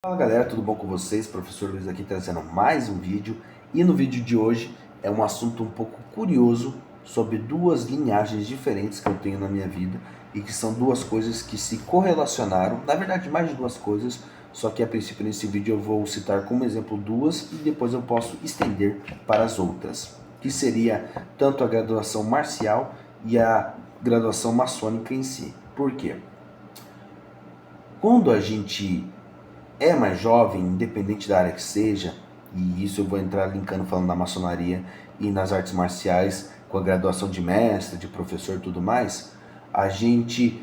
Fala galera, tudo bom com vocês? Professor Luiz aqui trazendo mais um vídeo. E no vídeo de hoje é um assunto um pouco curioso sobre duas linhagens diferentes que eu tenho na minha vida e que são duas coisas que se correlacionaram, na verdade mais de duas coisas, só que a princípio nesse vídeo eu vou citar como exemplo duas e depois eu posso estender para as outras, que seria tanto a graduação marcial e a graduação maçônica em si. Por quê? Quando a gente é mais jovem, independente da área que seja, e isso eu vou entrar linkando falando da maçonaria e nas artes marciais, com a graduação de mestre, de professor e tudo mais, a gente,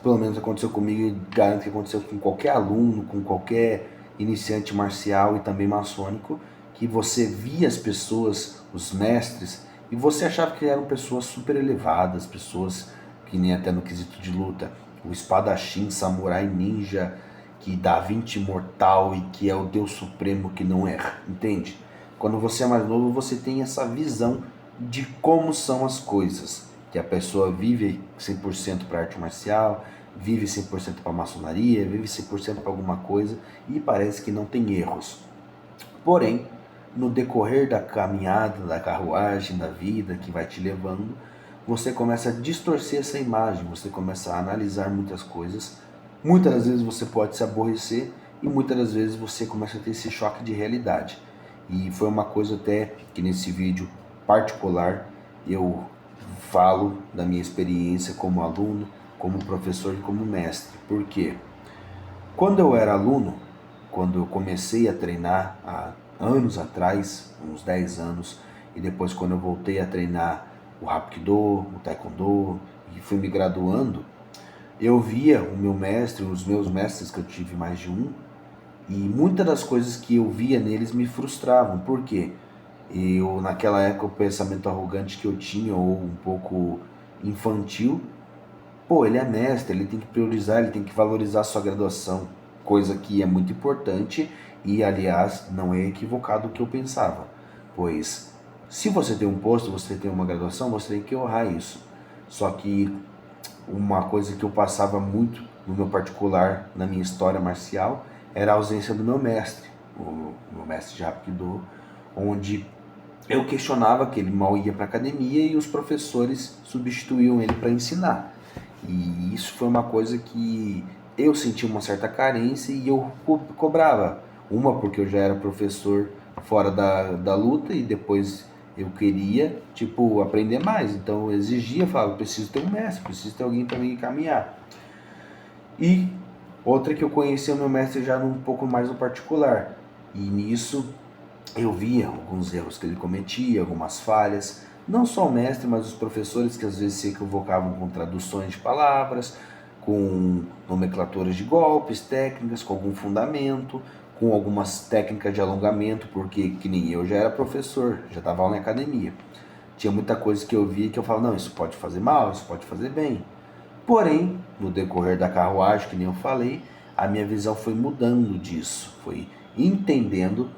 pelo menos aconteceu comigo e garanto que aconteceu com qualquer aluno, com qualquer iniciante marcial e também maçônico, que você via as pessoas, os mestres, e você achava que eram pessoas super elevadas, pessoas que nem até no quesito de luta, o espadachim, samurai ninja, que dá 20 imortal e que é o Deus Supremo que não erra, entende? Quando você é mais novo, você tem essa visão de como são as coisas, que a pessoa vive 100% para arte marcial, vive 100% para maçonaria, vive 100% para alguma coisa e parece que não tem erros. Porém, no decorrer da caminhada, da carruagem, da vida que vai te levando, você começa a distorcer essa imagem, você começa a analisar muitas coisas. Muitas das vezes você pode se aborrecer e muitas das vezes você começa a ter esse choque de realidade. E foi uma coisa até que nesse vídeo particular eu falo da minha experiência como aluno, como professor e como mestre. Por quê? Quando eu era aluno, quando eu comecei a treinar há anos atrás, uns 10 anos, e depois quando eu voltei a treinar o Hapkido, o Taekwondo, e fui me graduando, eu via o meu mestre, os meus mestres, que eu tive mais de um, e muitas das coisas que eu via neles me frustravam. Por quê? Eu, naquela época, o pensamento arrogante que eu tinha, ou um pouco infantil, pô, ele é mestre, ele tem que priorizar, ele tem que valorizar a sua graduação, coisa que é muito importante e, aliás, não é equivocado o que eu pensava, pois se você tem um posto, você tem uma graduação, você tem que honrar isso. Só que uma coisa que eu passava muito no meu particular, na minha história marcial, era a ausência do meu mestre, o meu mestre de Hapkido, onde eu questionava que ele mal ia para academia e os professores substituíam ele para ensinar. E isso foi uma coisa que eu senti uma certa carência e eu cobrava. Uma porque eu já era professor fora da luta e depois eu queria, tipo, aprender mais. Então eu exigia, falava, preciso ter um mestre, preciso ter alguém para me encaminhar. E outra que eu conhecia o meu mestre já um pouco mais no particular. E nisso eu via alguns erros que ele cometia, algumas falhas, não só o mestre, mas os professores que às vezes se equivocavam com traduções de palavras, com nomenclaturas de golpes, técnicas, com algum fundamento, com algumas técnicas de alongamento, porque que nem eu já era professor, já estava lá na academia. Tinha muita coisa que eu via que eu falava, não, isso pode fazer mal, isso pode fazer bem. Porém, no decorrer da carruagem, que nem eu falei, a minha visão foi mudando disso, foi entendendo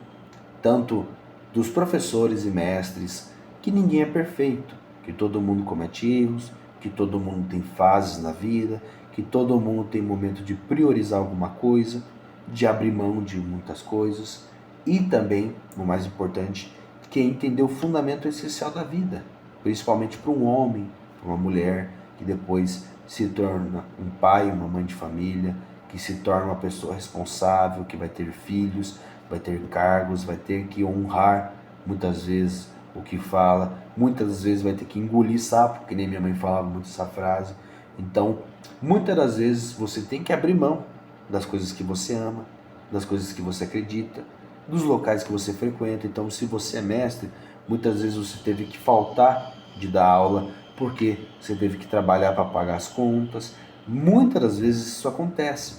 tanto dos professores e mestres, que ninguém é perfeito, que todo mundo comete erros, que todo mundo tem fases na vida, que todo mundo tem momento de priorizar alguma coisa, de abrir mão de muitas coisas, e também, o mais importante, que é entender o fundamento essencial da vida, principalmente para um homem, para uma mulher, que depois se torna um pai, uma mãe de família, que se torna uma pessoa responsável, que vai ter filhos, vai ter cargos, vai ter que honrar muitas vezes o que fala, muitas vezes vai ter que engolir sapo, que nem minha mãe falava muito essa frase. Então, muitas das vezes você tem que abrir mão das coisas que você ama, das coisas que você acredita, dos locais que você frequenta. Então, se você é mestre, muitas vezes você teve que faltar de dar aula porque você teve que trabalhar para pagar as contas. Muitas das vezes isso acontece.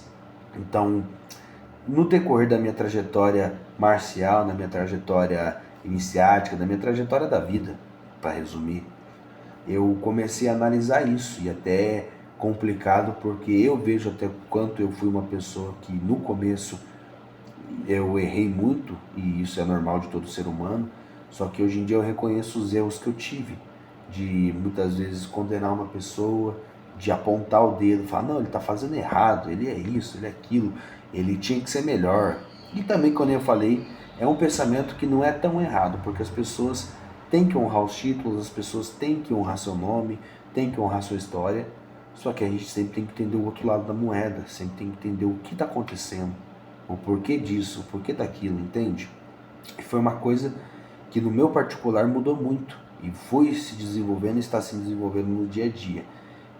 Então, no decorrer da minha trajetória marcial, na minha trajetória iniciática, da minha trajetória da vida, para resumir, eu comecei a analisar isso e até complicado porque eu vejo até quanto eu fui uma pessoa que no começo eu errei muito e isso é normal de todo ser humano, só que hoje em dia eu reconheço os erros que eu tive, de muitas vezes condenar uma pessoa, de apontar o dedo, falar, não, ele está fazendo errado, ele é isso, ele é aquilo, ele tinha que ser melhor. E também, quando eu falei, é um pensamento que não é tão errado, porque as pessoas têm que honrar os títulos, as pessoas têm que honrar seu nome, têm que honrar sua história, só que a gente sempre tem que entender o outro lado da moeda, sempre tem que entender o que está acontecendo, o porquê disso, o porquê daquilo, entende? E foi uma coisa que no meu particular mudou muito, e foi se desenvolvendo e está se desenvolvendo no dia a dia.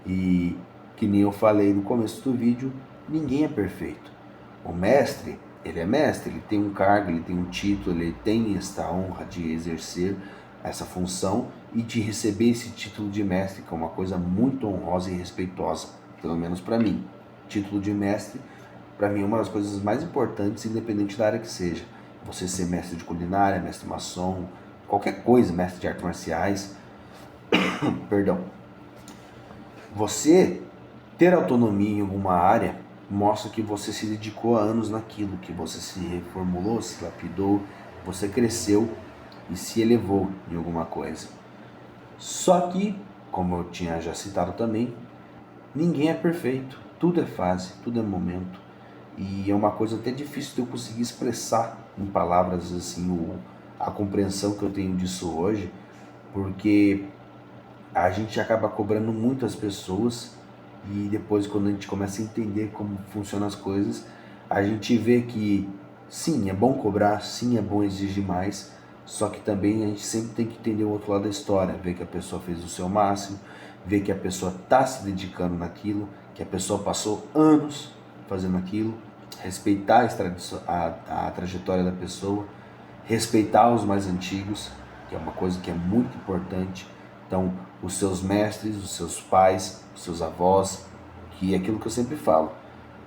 E que nem eu falei no começo do vídeo, ninguém é perfeito. O mestre, ele é mestre, ele tem um cargo, ele tem um título, ele tem esta honra de exercer essa função e de receber esse título de mestre, que é uma coisa muito honrosa e respeitosa, pelo menos para mim. Título de mestre, para mim, é uma das coisas mais importantes, independente da área que seja. Você ser mestre de culinária, mestre maçom, qualquer coisa, mestre de artes marciais, perdão. Você ter autonomia em alguma área mostra que você se dedicou há anos naquilo, que você se reformulou, se lapidou, você cresceu e se elevou em alguma coisa. Só que, como eu tinha já citado também, ninguém é perfeito, tudo é fase, tudo é momento. E é uma coisa até difícil de eu conseguir expressar em palavras assim a compreensão que eu tenho disso hoje, porque a gente acaba cobrando muito as pessoas e depois, quando a gente começa a entender como funcionam as coisas, a gente vê que sim, é bom cobrar, sim, é bom exigir mais, só que também a gente sempre tem que entender o outro lado da história, ver que a pessoa fez o seu máximo, ver que a pessoa está se dedicando naquilo, que a pessoa passou anos fazendo aquilo, respeitar a trajetória da pessoa, respeitar os mais antigos, que é uma coisa que é muito importante. Então, os seus mestres, os seus pais, os seus avós, que é aquilo que eu sempre falo.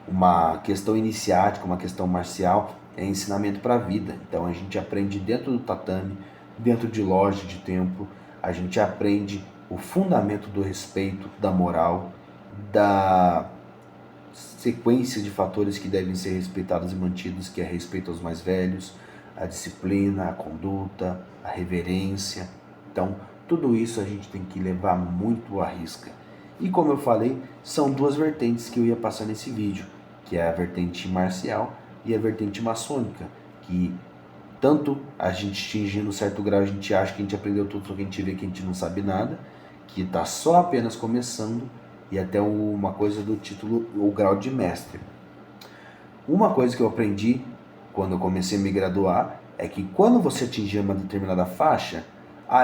Uma questão iniciática, uma questão marcial é ensinamento para a vida. Então, a gente aprende dentro do tatame, dentro de loja, de templo, a gente aprende o fundamento do respeito, da moral, da sequência de fatores que devem ser respeitados e mantidos, que é respeito aos mais velhos, a disciplina, a conduta, a reverência. Então, tudo isso a gente tem que levar muito à risca. E como eu falei, são duas vertentes que eu ia passar nesse vídeo, que é a vertente marcial e a vertente maçônica, que tanto a gente atingindo um certo grau, a gente acha que a gente aprendeu tudo, só que a gente vê que a gente não sabe nada, que está só apenas começando, e até uma coisa do título, o grau de mestre. Uma coisa que eu aprendi quando eu comecei a me graduar é que quando você atingir uma determinada faixa,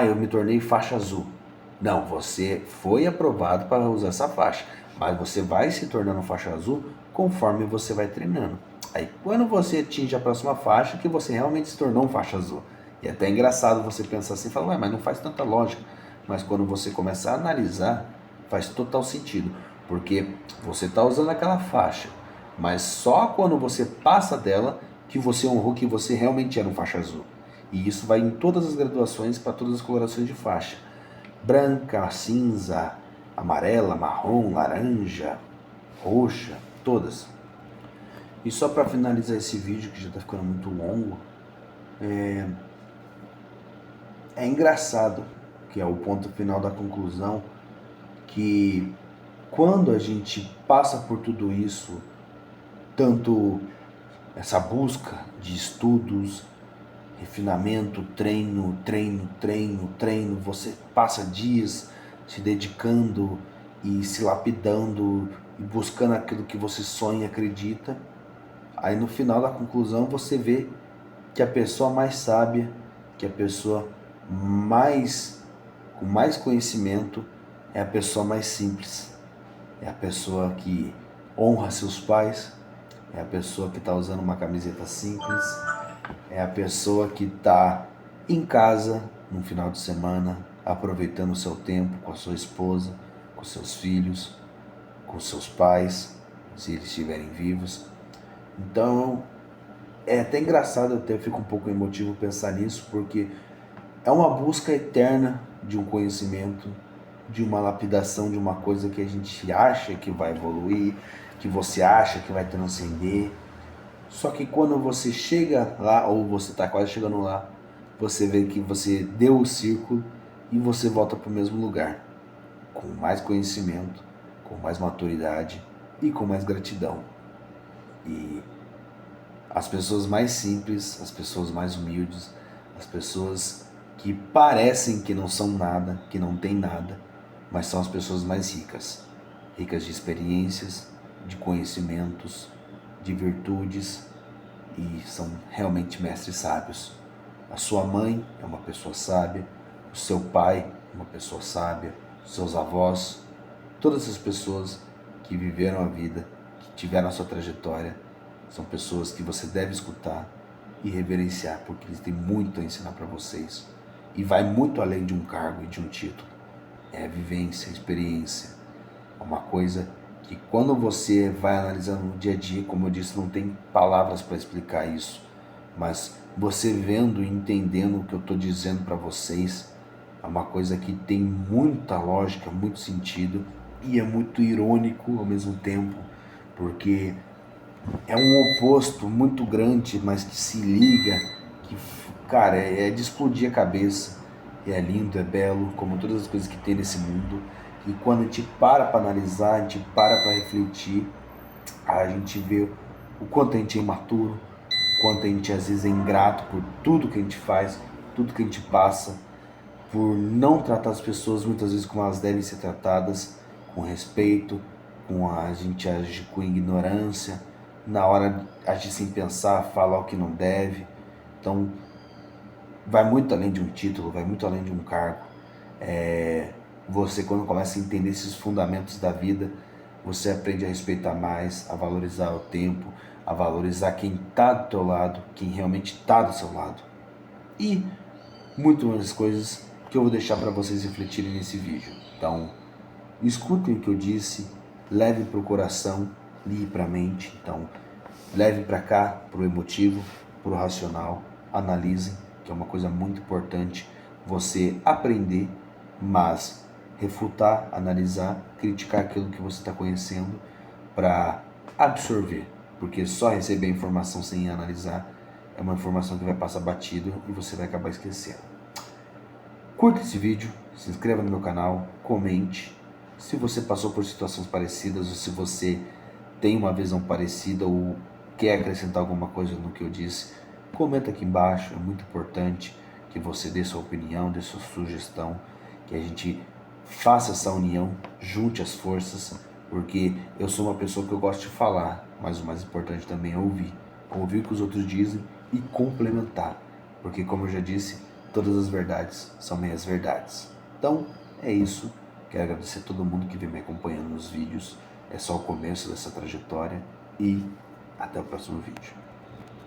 eu me tornei faixa azul. Não, você foi aprovado para usar essa faixa, mas você vai se tornando faixa azul conforme você vai treinando. Aí quando você atinge a próxima faixa, que você realmente se tornou um faixa azul. E é até engraçado você pensar assim e falar, mas não faz tanta lógica. Mas quando você começa a analisar, faz total sentido. Porque você está usando aquela faixa, mas só quando você passa dela que você honrou que você realmente era um faixa azul. E isso vai em todas as graduações, para todas as colorações de faixa. Branca, cinza, amarela, marrom, laranja, roxa, todas. E só para finalizar esse vídeo, que já está ficando muito longo, é engraçado, que é o ponto final da conclusão, que quando a gente passa por tudo isso, tanto essa busca de estudos, refinamento, treino, você passa dias se dedicando e se lapidando e buscando aquilo que você sonha e acredita. Aí no final da conclusão você vê que a pessoa mais sábia, que a pessoa com mais conhecimento é a pessoa mais simples. É a pessoa que honra seus pais, é a pessoa que está usando uma camiseta simples, é a pessoa que está em casa no final de semana, aproveitando o seu tempo com a sua esposa, com seus filhos, com seus pais, se eles estiverem vivos. Então, é até engraçado, eu fico um pouco emotivo pensar nisso, porque é uma busca eterna de um conhecimento, de uma lapidação de uma coisa que a gente acha que vai evoluir, que você acha que vai transcender. Só que quando você chega lá, ou você está quase chegando lá, você vê que você deu o círculo e você volta para o mesmo lugar, com mais conhecimento, com mais maturidade e com mais gratidão. E As pessoas mais simples, as pessoas mais humildes, as pessoas que parecem que não são nada, que não têm nada, mas são as pessoas mais ricas. Ricas de experiências, de conhecimentos, de virtudes e são realmente mestres sábios. A sua mãe é uma pessoa sábia, o seu pai é uma pessoa sábia, os seus avós, todas essas pessoas que viveram a vida, que tiveram a sua trajetória, são pessoas que você deve escutar e reverenciar, porque eles têm muito a ensinar para vocês. E vai muito além de um cargo e de um título. É vivência, experiência. É uma coisa que quando você vai analisando no dia a dia, como eu disse, não tem palavras para explicar isso, mas você vendo e entendendo o que eu estou dizendo para vocês, é uma coisa que tem muita lógica, muito sentido e é muito irônico ao mesmo tempo, porque é um oposto muito grande, mas que se liga, que, cara, é de explodir a cabeça, é lindo, é belo, como todas as coisas que tem nesse mundo, e quando a gente para analisar, a gente para refletir, a gente vê o quanto a gente é imaturo, o quanto a gente às vezes é ingrato por tudo que a gente faz, tudo que a gente passa, por não tratar as pessoas muitas vezes como elas devem ser tratadas, com respeito, a gente age com ignorância, na hora agir sem pensar, falar o que não deve. Então, vai muito além de um título, vai muito além de um cargo. Você, quando começa a entender esses fundamentos da vida, você aprende a respeitar mais, a valorizar o tempo, a valorizar quem está do teu lado, quem realmente está do seu lado. E muito mais coisas que eu vou deixar para vocês refletirem nesse vídeo. Então, escutem o que eu disse, leve para o coração, ligue para a mente. Então, leve para cá, para o emotivo, para o racional, analisem, que é uma coisa muito importante você aprender, mas refutar, analisar, criticar aquilo que você está conhecendo para absorver, porque só receber a informação sem analisar é uma informação que vai passar batido e você vai acabar esquecendo. Curta esse vídeo, se inscreva no meu canal, comente. Se você passou por situações parecidas ou se você tem uma visão parecida ou quer acrescentar alguma coisa no que eu disse, comenta aqui embaixo. É muito importante que você dê sua opinião, dê sua sugestão, que a gente faça essa união, junte as forças, porque eu sou uma pessoa que eu gosto de falar, mas o mais importante também é ouvir. Ouvir o que os outros dizem e complementar, porque como eu já disse, todas as verdades são meias verdades. Então, é isso. Quero agradecer a todo mundo que vem me acompanhando nos vídeos. É só o começo dessa trajetória e até o próximo vídeo.